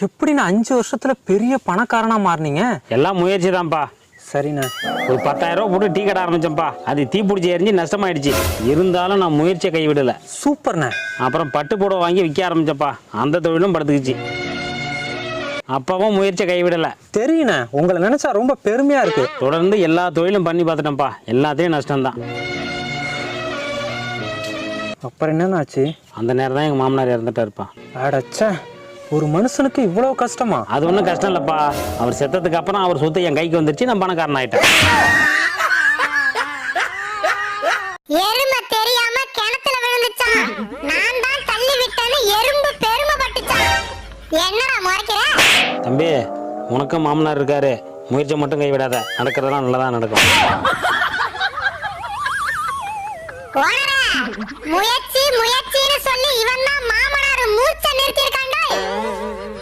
எப்படிண்ணா 5 வருஷத்துல பெரிய பணக்காரனா மாறினீங்க? எல்லாம் முயற்சி தான்ப்பா. சரிண்ணா. ஒரு 10,000 ரூபா போட்டு டீ கடை ஆரம்பிச்சேன்ப்பா. அது தீ பிடிச்சி எரிஞ்சு நஷ்டமாயிடுச்சு. இருந்தாலும் நான் முயற்சியை கைவிடலை. சூப்பர்ண்ணா. அப்புறம் பட்டு புடவை வாங்கி விற்க ஆரம்பிச்சப்பா. அந்த தொழிலும் படுத்துக்குச்சு. அப்பவும் முயற்சியை கைவிடலை. தெரியுண்ணா, உங்களை நினைச்சா ரொம்ப பெருமையா இருக்கு. தொடர்ந்து எல்லா தொழிலும் பண்ணி பார்த்துட்டேன்ப்பா. எல்லாத்தையும் நஷ்டம்தான். அப்புறம் என்னன்னு ஆச்சு? அந்த நேரம் தான் எங்கள் மாமனார் இறந்துட்டா இருப்பான். அடச்சே, ஒரு மனுஷனுக்கு இவ்வளவு கஷ்டமா? அது ஒன்றும் கஷ்டம் இல்லைப்பா. அவர் செத்ததுக்கு அப்புறம் அவர் சொத்து என் கைக்கு வந்துருச்சு. நான் பணக்காரன் ஆயிட்டேன். எருமை தெரியாம கிணத்துல விழுந்துச்சான். நான் தான் தள்ளி விட்டேன்னு எறும்பு பெருமைப்பட்டுச்சான். என்னடா முறைக்கிற? தம்பி, உனக்கும் மாமனார் இருக்காரு. முயற்சி மட்டும் கைவிடாத. நடக்கிறதெல்லாம் நல்லதான் நடக்கும். முயற்சி முயற்சின்னு சொல்லி இவன் தான் மாமனார் மூச்சை நிறுத்திருக்காண்டோ.